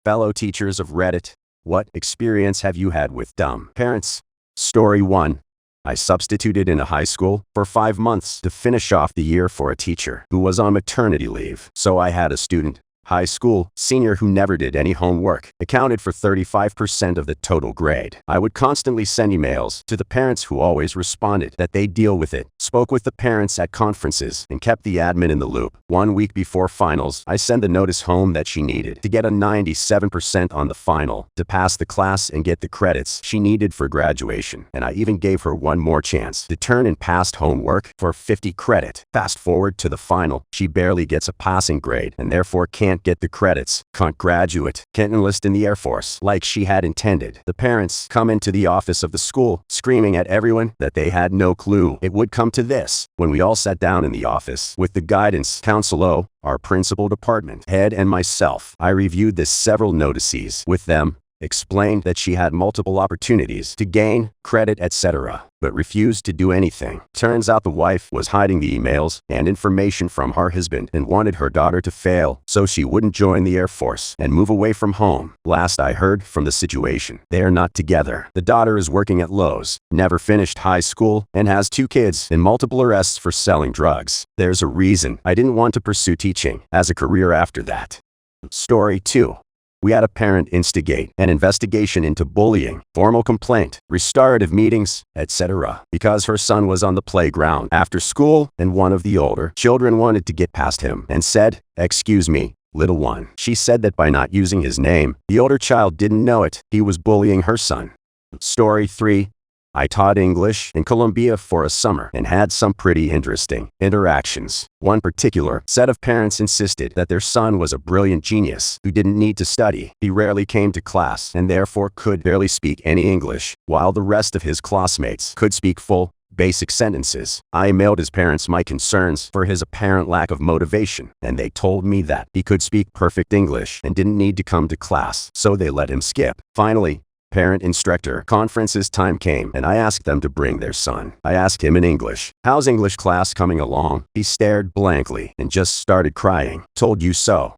Fellow teachers of Reddit, what experience have you had with dumb parents? Story 1. I substituted in a high school for 5 months to finish off the year for a teacher who was on maternity leave. So I had a student, high school senior, who never did any homework, accounted for 35% of the total grade. I would constantly send emails to the parents who always responded that they'd deal with it, spoke with the parents at conferences, and kept the admin in the loop. 1 week before finals, I sent the notice home that she needed to get a 97% on the final to pass the class and get the credits she needed for graduation. And I even gave her one more chance to turn in past homework for 50 credit. Fast forward to the final, she barely gets a passing grade and therefore can't get the credits, can't graduate, can't enlist in the Air Force like she had intended. The parents come into the office of the school, screaming at everyone that they had no clue it would come to this. When we all sat down in the office with the guidance counselor, our principal department head, and myself, I reviewed the several notices with them, explained that she had multiple opportunities to gain credit, etc., but refused to do anything. Turns out the wife was hiding the emails and information from her husband and wanted her daughter to fail so she wouldn't join the Air Force and move away from home. Last I heard from the situation, they are not together. The daughter is working at Lowe's, never finished high school, and has 2 kids and multiple arrests for selling drugs. There's a reason I didn't want to pursue teaching as a career after that. Story 2. We had a parent instigate an investigation into bullying, formal complaint, restorative meetings, etc., because her son was on the playground after school and one of the older children wanted to get past him and said, "Excuse me, little one." She said that by not using his name, the older child didn't know it. He was bullying her son. Story 3. I taught English in Colombia for a summer and had some pretty interesting interactions. One particular set of parents insisted that their son was a brilliant genius who didn't need to study. He rarely came to class and therefore could barely speak any English, while the rest of his classmates could speak full, basic sentences. I emailed his parents my concerns for his apparent lack of motivation, and they told me that he could speak perfect English and didn't need to come to class, so they let him skip. Finally, parent-instructor conferences time came, and I asked them to bring their son. I asked him in English, "How's English class coming along?" He stared blankly and just started crying. Told you so.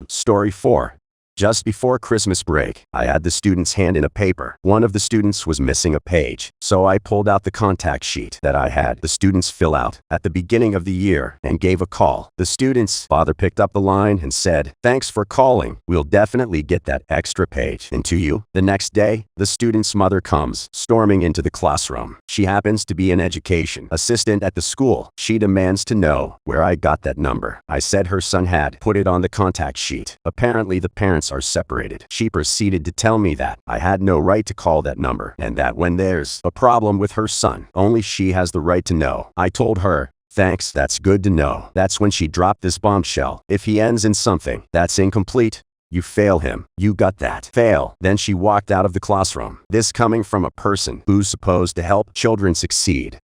Story 4. Just before Christmas break, I had the students hand in a paper. One of the students was missing a page, so I pulled out the contact sheet that I had the students fill out at the beginning of the year and gave a call. The student's father picked up the line and said, "Thanks for calling. We'll definitely get that extra page into you." The next day, the student's mother comes storming into the classroom. She happens to be an education assistant at the school. She demands to know where I got that number. I said her son had put it on the contact sheet. Apparently the parents are separated. She proceeded to tell me that I had no right to call that number and that when there's a problem with her son, only she has the right to know. I told her, "Thanks, that's good to know." That's when she dropped this bombshell. "If he ends in something that's incomplete, you fail him. You got that? Fail." Then she walked out of the classroom. This coming from a person who's supposed to help children succeed.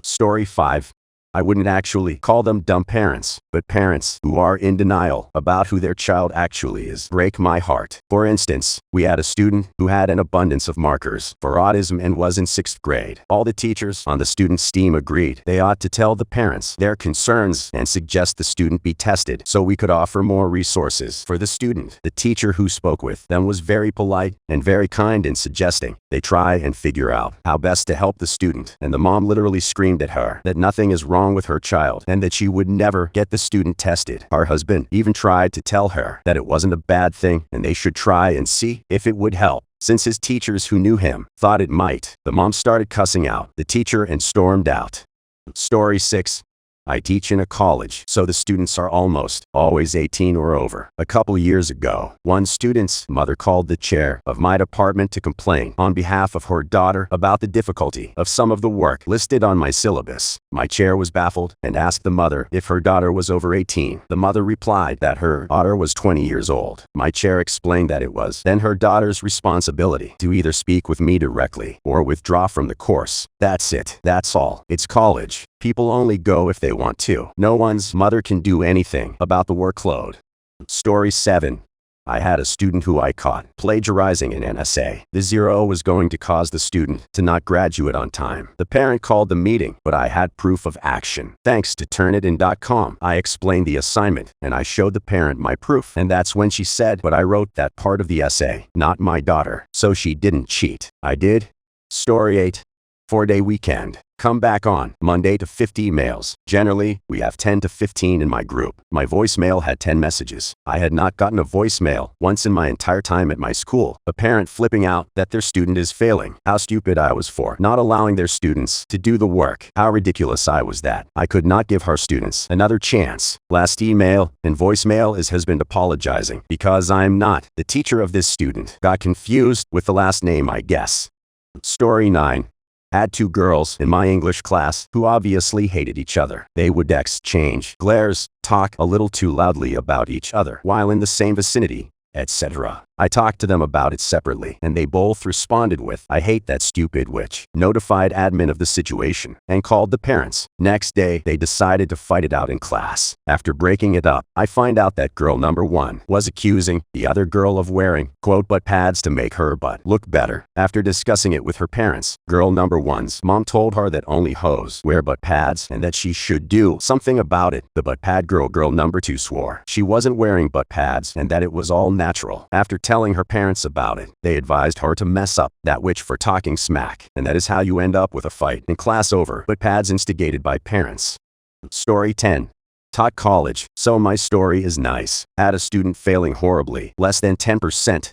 Story 5. I wouldn't actually call them dumb parents, but parents who are in denial about who their child actually is break my heart. For instance, we had a student who had an abundance of markers for autism and was in 6th grade. All the teachers on the student's team agreed they ought to tell the parents their concerns and suggest the student be tested so we could offer more resources for the student. The teacher who spoke with them was very polite and very kind in suggesting they try and figure out how best to help the student, and the mom literally screamed at her that nothing is wrong with her child and that she would never get the student tested. Her husband even tried to tell her that it wasn't a bad thing and they should try and see if it would help, since his teachers who knew him thought it might. The mom started cussing out the teacher and stormed out. Story 6. I teach in a college, so the students are almost always 18 or over. A couple years ago, one student's mother called the chair of my department to complain on behalf of her daughter about the difficulty of some of the work listed on my syllabus. My chair was baffled and asked the mother if her daughter was over 18. The mother replied that her daughter was 20 years old. My chair explained that it was then her daughter's responsibility to either speak with me directly or withdraw from the course. That's it. That's all. It's college. People only go if they want to. No one's mother can do anything about the workload. Story 7. I had a student who I caught plagiarizing an essay. The 0 was going to cause the student to not graduate on time. The parent called the meeting, but I had proof of action. Thanks to Turnitin.com, I explained the assignment, and I showed the parent my proof. And that's when she said, "But I wrote that part of the essay, not my daughter." So she didn't cheat. I did. Story 8. 4-day weekend. Come back on Monday to 50 emails. Generally, we have 10 to 15 in my group. My voicemail had 10 messages. I had not gotten a voicemail once in my entire time at my school. A parent flipping out that their student is failing. How stupid I was for not allowing their students to do the work. How ridiculous I was that I could not give her students another chance. Last email and voicemail is husband apologizing because I'm not the teacher of this student. Got confused with the last name, I guess. Story 9. Had 2 girls in my English class who obviously hated each other. They would exchange glares, talk a little too loudly about each other while in the same vicinity, etc. I talked to them about it separately, and they both responded with, "I hate that stupid witch." Notified admin of the situation and called the parents. Next day, they decided to fight it out in class. After breaking it up, I find out that girl number 1 was accusing the other girl of wearing, quote, butt pads to make her butt look better. After discussing it with her parents, girl number 1's mom told her that only hoes wear butt pads and that she should do something about it. The butt pad girl number 2 swore she wasn't wearing butt pads and that it was all natural. After telling her parents about it, they advised her to mess up that witch for talking smack, and that is how you end up with a fight in class over butt pads instigated by parents. Story 10. Taught college, so my story is nice. Had a student failing horribly, less than 10%,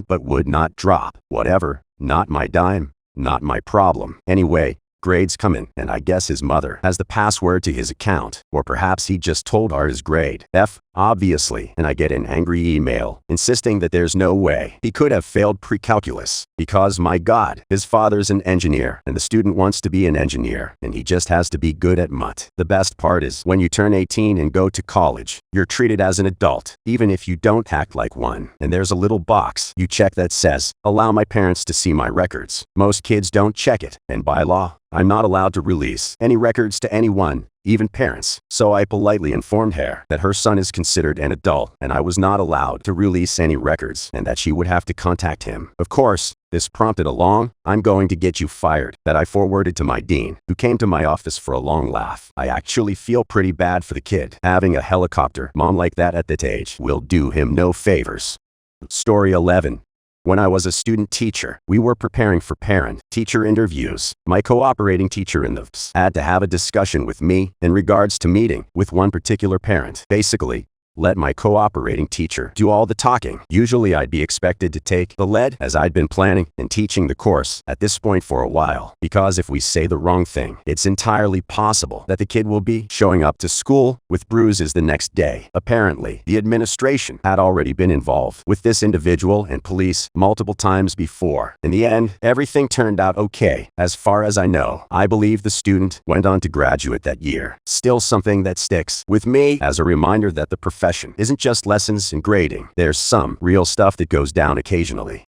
but would not drop. Whatever, not my dime, not my problem. Anyway, grades come in, and I guess his mother has the password to his account, or perhaps he just told her his grade F, obviously, and I get an angry email insisting that there's no way he could have failed pre-calculus because, my God, his father's an engineer and the student wants to be an engineer and he just has to be good at MUT. The best part is when you turn 18 and go to college, you're treated as an adult, even if you don't act like one. And there's a little box you check that says, "Allow my parents to see my records." Most kids don't check it, and by law, I'm not allowed to release any records to anyone, even parents. So I politely informed her that her son is considered an adult and I was not allowed to release any records and that she would have to contact him. Of course, this prompted a long, "I'm going to get you fired," that I forwarded to my dean, who came to my office for a long laugh. I actually feel pretty bad for the kid. Having a helicopter mom like that at that age will do him no favors. Story 11. When I was a student teacher, we were preparing for parent-teacher interviews. My cooperating teacher in the PS had to have a discussion with me in regards to meeting with one particular parent. Basically, let my cooperating teacher do all the talking. Usually I'd be expected to take the lead as I'd been planning and teaching the course at this point for a while. Because if we say the wrong thing, it's entirely possible that the kid will be showing up to school with bruises the next day. Apparently, the administration had already been involved with this individual and police multiple times before. In the end, everything turned out okay. As far as I know, I believe the student went on to graduate that year. Still something that sticks with me as a reminder that the profession isn't just lessons and grading. There's some real stuff that goes down occasionally.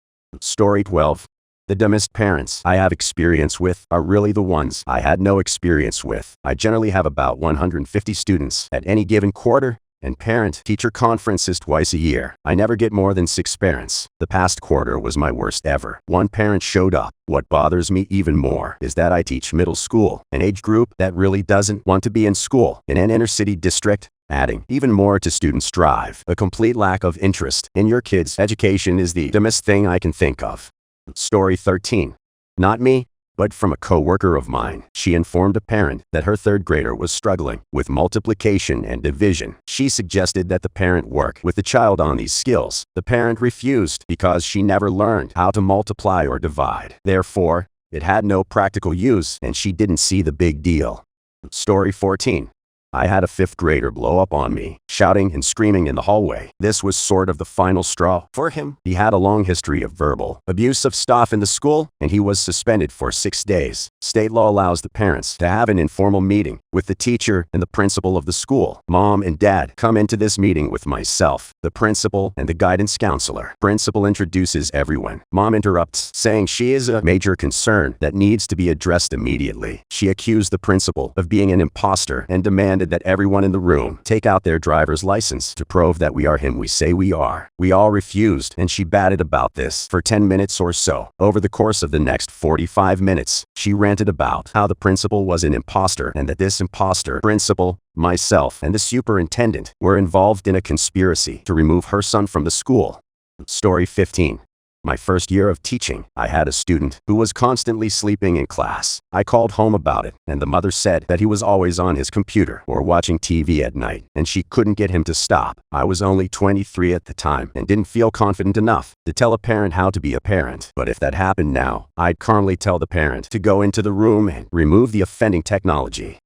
Story 12. The dumbest parents I have experience with are really the ones I had no experience with. I generally have about 150 students at any given quarter, and parent-teacher conferences twice a year. I never get more than 6 parents. The past quarter was my worst ever. One parent showed up. What bothers me even more is that I teach middle school, an age group that really doesn't want to be in school in an inner-city district. Adding even more to students' drive. A complete lack of interest in your kids' education is the dumbest thing I can think of. Story 13. Not me, but from a coworker of mine. She informed a parent that her 3rd grader was struggling with multiplication and division. She suggested that the parent work with the child on these skills. The parent refused because she never learned how to multiply or divide. Therefore, it had no practical use and she didn't see the big deal. Story 14. I had a 5th grader blow up on me, shouting and screaming in the hallway. This was sort of the final straw for him. He had a long history of verbal abuse of staff in the school, and he was suspended for 6 days. State law allows the parents to have an informal meeting with the teacher and the principal of the school. Mom and dad come into this meeting with myself, the principal, and the guidance counselor. Principal introduces everyone. Mom interrupts, saying she is a major concern that needs to be addressed immediately. She accused the principal of being an imposter and demanded demanded that everyone in the room take out their driver's license to prove that we are him we say we are. We all refused, and she batted about this for 10 minutes or so. Over the course of the next 45 minutes, she ranted about how the principal was an imposter and that this imposter principal, myself, and the superintendent were involved in a conspiracy to remove her son from the school. Story 15. My first year of teaching, I had a student who was constantly sleeping in class. I called home about it, and the mother said that he was always on his computer or watching TV at night, and she couldn't get him to stop. I was only 23 at the time and didn't feel confident enough to tell a parent how to be a parent. But if that happened now, I'd calmly tell the parent to go into the room and remove the offending technology.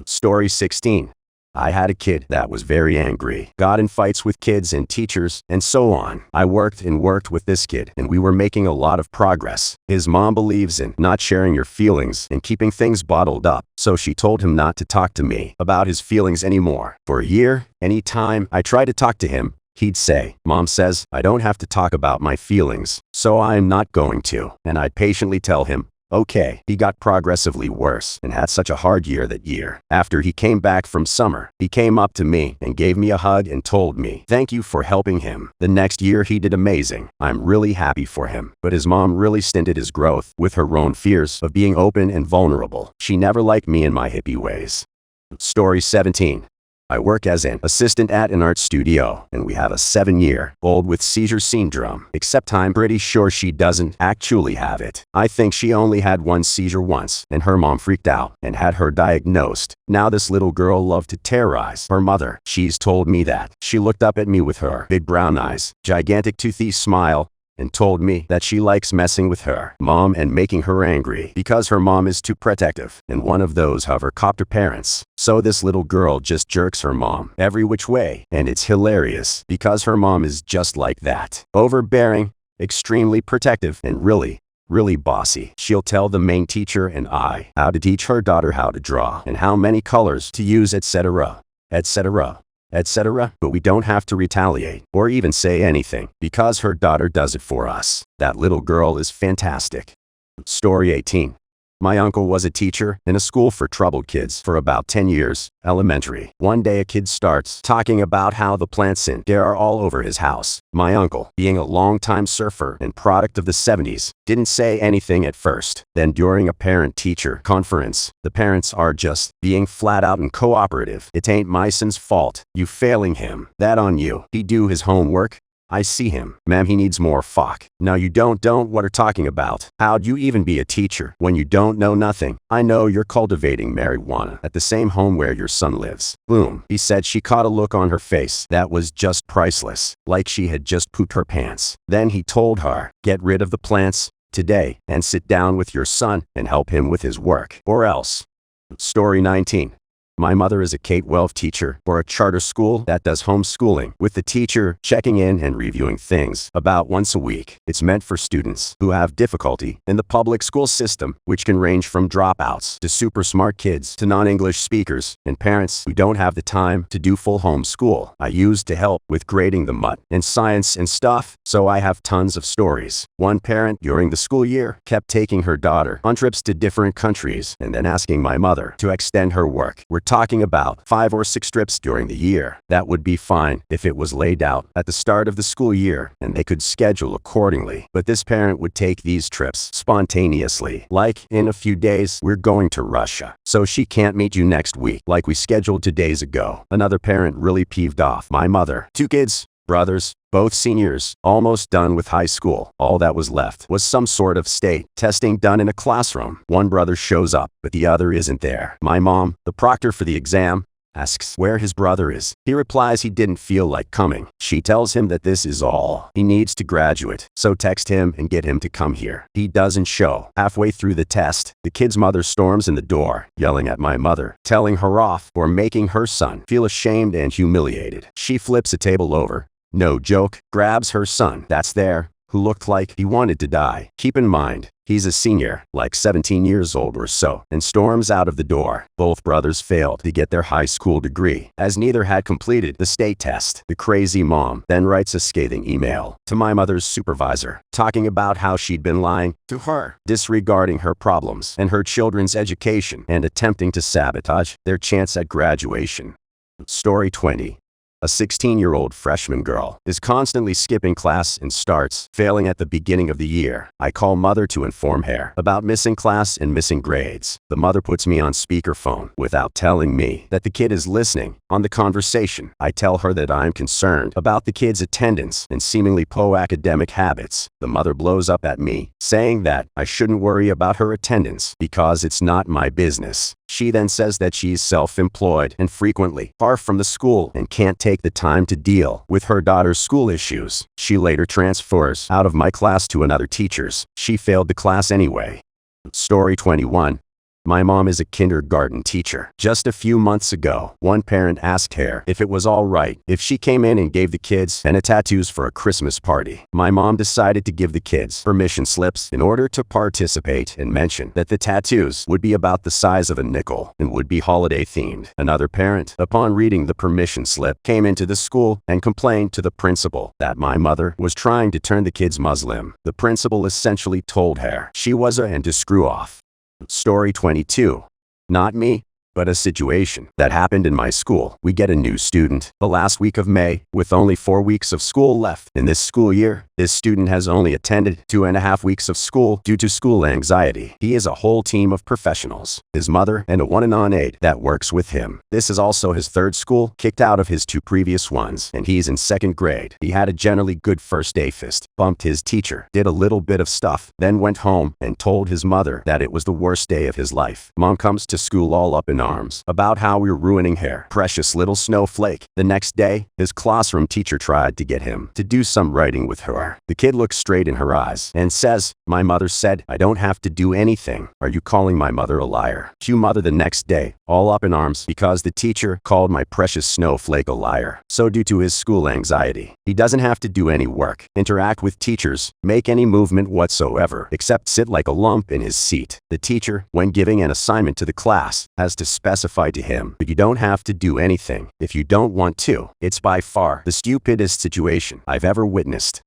Story 16. I had a kid that was very angry, got in fights with kids and teachers, and so on. I worked with this kid, and we were making a lot of progress. His mom believes in not sharing your feelings and keeping things bottled up, so she told him not to talk to me about his feelings anymore. For a year, anytime I tried to talk to him, he'd say, "Mom says I don't have to talk about my feelings, so I'm not going to." And I'd patiently tell him, okay. He got progressively worse and had such a hard year that year. After he came back from summer, he came up to me and gave me a hug and told me, "Thank you for helping him." The next year he did amazing. I'm really happy for him. But his mom really stinted his growth with her own fears of being open and vulnerable. She never liked me and my hippie ways. Story 17. I work as an assistant at an art studio, and we have a 7-year-old with seizure syndrome, except I'm pretty sure she doesn't actually have it. I think she only had one seizure once, and her mom freaked out and had her diagnosed. Now this little girl loved to terrorize her mother. She's told me that. She looked up at me with her big brown eyes, gigantic toothy smile, and told me that she likes messing with her mom and making her angry because her mom is too protective and one of those hovercopter parents. So this little girl just jerks her mom every which way, and it's hilarious because her mom is just like that. Overbearing, extremely protective, and really bossy. She'll tell the main teacher and I how to teach her daughter how to draw and how many colors to use, etc., but we don't have to retaliate or even say anything because her daughter does it for us. That little girl is fantastic. Story 18. My uncle was a teacher in a school for troubled kids for about 10 years, elementary. One day a kid starts talking about how the plants in there are all over his house. My uncle, being a longtime surfer and product of the 70s, didn't say anything at first. Then during a parent-teacher conference, the parents are just being flat out and cooperative. "It ain't my son's fault. You failing him. That on you. He do his homework. I see him. Ma'am, he needs more fuck. No, you don't what are talking about. How'd you even be a teacher when you don't know nothing? I know you're cultivating marijuana at the same home where your son lives." Boom. He said she caught a look on her face that was just priceless, like she had just pooped her pants. Then he told her, "Get rid of the plants today and sit down with your son and help him with his work, or else." Story 19. My mother is a K-12 teacher for a charter school that does homeschooling, with the teacher checking in and reviewing things about once a week. It's meant for students who have difficulty in the public school system, which can range from dropouts to super smart kids to non-English speakers and parents who don't have the time to do full homeschool. I used to help with grading the MUT and science and stuff, so I have tons of stories. One parent during the school year kept taking her daughter on trips to different countries and then asking my mother to extend her work. We're talking about 5 or 6 trips during the year. That would be fine if it was laid out at the start of the school year and they could schedule accordingly. But this parent would take these trips spontaneously. Like, in a few days, we're going to Russia, so she can't meet you next week like we scheduled 2 days ago. Another parent really peeved off my mother. 2 kids, brothers, both seniors, almost done with high school. All that was left was some sort of state testing done in a classroom. One brother shows up, but the other isn't there. My mom, the proctor for the exam, asks where his brother is. He replies he didn't feel like coming. She tells him that this is all he needs to graduate, so text him and get him to come here. He doesn't show. Halfway through the test, the kid's mother storms in the door, yelling at my mother, telling her off for making her son feel ashamed and humiliated. She flips a table over. No joke, grabs her son that's there, who looked like he wanted to die. Keep in mind, he's a senior, like 17 years old or so, and storms out of the door. Both brothers failed to get their high school degree, as neither had completed the state test. The crazy mom then writes a scathing email to my mother's supervisor, talking about how she'd been lying to her, disregarding her problems and her children's education, and attempting to sabotage their chance at graduation. Story 20. A 16-year-old freshman girl is constantly skipping class and starts failing at the beginning of the year. I call mother to inform her about missing class and missing grades. The mother puts me on speakerphone without telling me that the kid is listening. On the conversation, I tell her that I'm concerned about the kid's attendance and seemingly poor academic habits. The mother blows up at me, saying that I shouldn't worry about her attendance because it's not my business. She then says that she's self-employed and frequently far from the school and can't take the time to deal with her daughter's school issues. She later transfers out of my class to another teacher's. She failed the class anyway. Story 21. My mom is a kindergarten teacher. Just a few months ago, one parent asked her if it was all right if she came in and gave the kids tattoos for a Christmas party. My mom decided to give the kids permission slips in order to participate and mention that the tattoos would be about the size of a nickel and would be holiday themed. Another parent, upon reading the permission slip, came into the school and complained to the principal that my mother was trying to turn the kids Muslim. The principal essentially told her she was and to screw off. Story 22. Not me, but a situation that happened in my school. We get a new student the last week of May, with only 4 weeks of school left. In this school year, this student has only attended 2.5 weeks of school due to school anxiety. He is a whole team of professionals, his mother and a one-and-on aide that works with him. This is also his third school, kicked out of his 2 previous ones, and he's in 2nd grade. He had a generally good first day fist, bumped his teacher, did a little bit of stuff, then went home and told his mother that it was the worst day of his life. Mom comes to school all up in arms about how we're ruining her precious little snowflake. The next day, his classroom teacher tried to get him to do some writing with her. The kid looks straight in her eyes and says, "My mother said I don't have to do anything. Are you calling my mother a liar?" Cue mother the next day, all up in arms because the teacher called my precious snowflake a liar. So due to his school anxiety, he doesn't have to do any work, interact with teachers, make any movement whatsoever, except sit like a lump in his seat. The teacher, when giving an assignment to the class, has to specify to him that you don't have to do anything if you don't want to. It's by far the stupidest situation I've ever witnessed.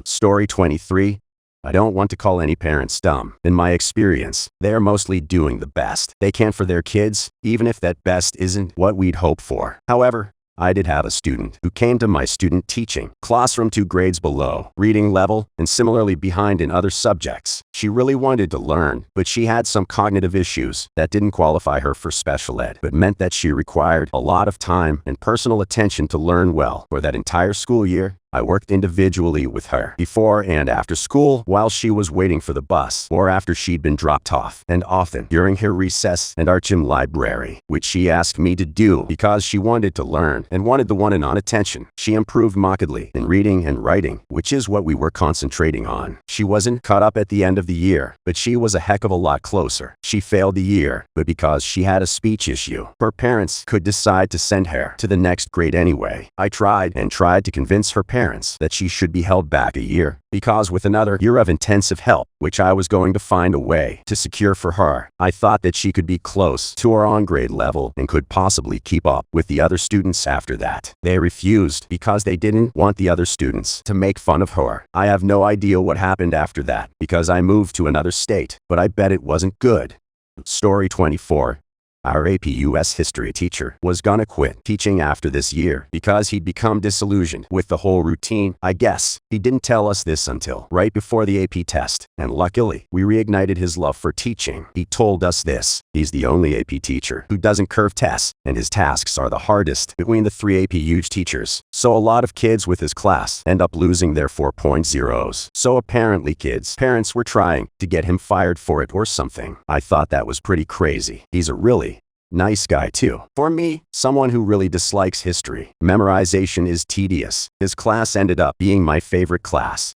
Story 23. I don't want to call any parents dumb. In my experience, they are mostly doing the best they can for their kids, even if that best isn't what we'd hope for. However, I did have a student who came to my student teaching classroom 2 grades below reading level and similarly behind in other subjects. She really wanted to learn, but she had some cognitive issues that didn't qualify her for special ed, but meant that she required a lot of time and personal attention to learn well. For that entire school year, I worked individually with her before and after school while she was waiting for the bus or after she'd been dropped off, and often during her recess and our gym library, which she asked me to do because she wanted to learn and wanted the one-and-on attention. She improved markedly in reading and writing, which is what we were concentrating on. She wasn't caught up at the end of the year, but she was a heck of a lot closer. She failed the year, but because she had a speech issue, her parents could decide to send her to the next grade anyway. I tried to convince her parents that she should be held back a year, because with another year of intensive help, which I was going to find a way to secure for her, I thought that she could be close to her on-grade level and could possibly keep up with the other students after that. They refused because they didn't want the other students to make fun of her. I have no idea what happened after that because I moved to another state, but I bet it wasn't good. Story 24. Our AP US history teacher was gonna quit teaching after this year because he'd become disillusioned with the whole routine. I guess he didn't tell us this until right before the AP test, and luckily, we reignited his love for teaching. He told us this: he's the only AP teacher who doesn't curve tests, and his tasks are the hardest between the 3 AP huge teachers. So a lot of kids with his class end up losing their 4.0s. So apparently parents were trying to get him fired for it or something. I thought that was pretty crazy. He's a really nice guy too. For me, someone who really dislikes history, memorization is tedious. His class ended up being my favorite class.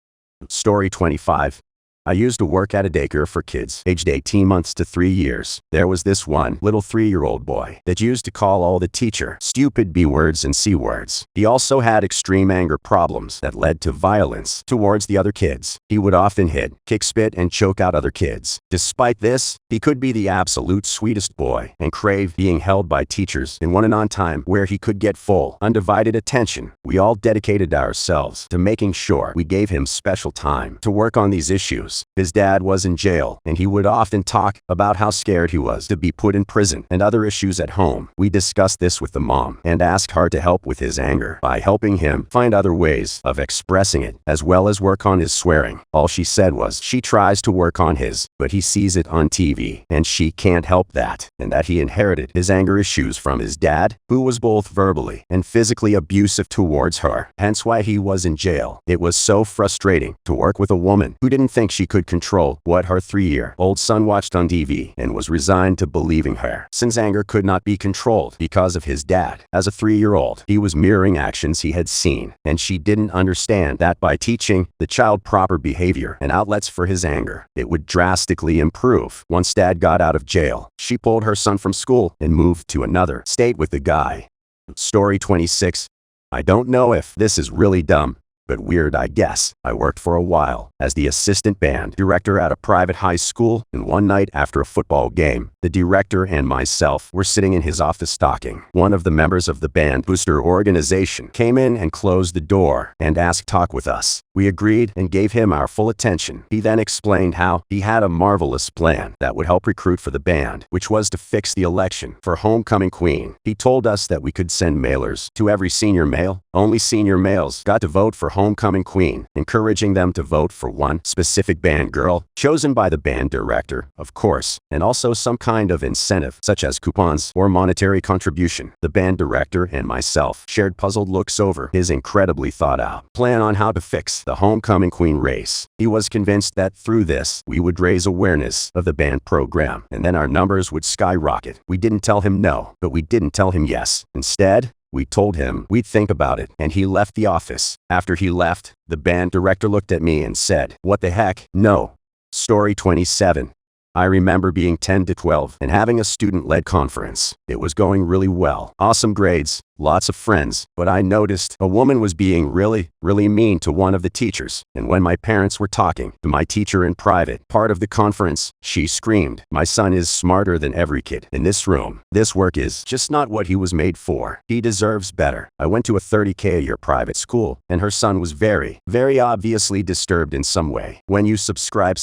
Story 25. I used to work at a daycare for kids aged 18 months to 3 years. There was this one little 3-year-old boy that used to call all the teacher stupid B words and C words. He also had extreme anger problems that led to violence towards the other kids. He would often hit, kick, spit, and choke out other kids. Despite this, he could be the absolute sweetest boy and crave being held by teachers in one-on-one time where he could get full, undivided attention. We all dedicated ourselves to making sure we gave him special time to work on these issues. His dad was in jail, and he would often talk about how scared he was to be put in prison and other issues at home. We discussed this with the mom and asked her to help with his anger by helping him find other ways of expressing it, as well as work on his swearing. All she said was she tries to work on his, but he sees it on TV, and she can't help that, and that he inherited his anger issues from his dad, who was both verbally and physically abusive towards her, hence why he was in jail. It was so frustrating to work with a woman who didn't think she could control what her 3-year-old son watched on TV and was resigned to believing her. Since anger could not be controlled because of his dad, as a 3-year-old, he was mirroring actions he had seen, and she didn't understand that by teaching the child proper behavior and outlets for his anger, it would drastically improve. Once dad got out of jail, she pulled her son from school and moved to another state with the guy. Story 26. I don't know if this is really dumb, but weird, I guess. I worked for a while as the assistant band director at a private high school, and one night after a football game, the director and myself were sitting in his office talking. One of the members of the band booster organization came in and closed the door and asked to talk with us. We agreed and gave him our full attention. He then explained how he had a marvelous plan that would help recruit for the band, which was to fix the election for homecoming queen. He told us that we could send mailers to every senior male. Only senior males got to vote for homecoming queen, encouraging them to vote for one specific band girl, chosen by the band director, of course, and also some kind of incentive, such as coupons or monetary contribution. The band director and myself shared puzzled looks over his incredibly thought-out plan on how to fix the homecoming queen race. He was convinced that through this, we would raise awareness of the band program, and then our numbers would skyrocket. We didn't tell him no, but we didn't tell him yes. Instead, we told him we'd think about it, and he left the office. After he left, the band director looked at me and said, "What the heck? No." Story 27. I remember being 10 to 12 and having a student-led conference. It was going really well. Awesome grades, lots of friends, but I noticed a woman was being really mean to one of the teachers. And when my parents were talking to my teacher in private part of the conference, she screamed, "My son is smarter than every kid in this room. This work is just not what he was made for. He deserves better." I went to a $30K a year private school, and her son was very obviously disturbed in some way. When you subscribe,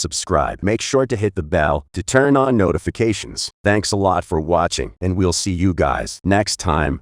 make sure to hit the bell to turn on notifications. Thanks a lot for watching, and we'll see you guys next time.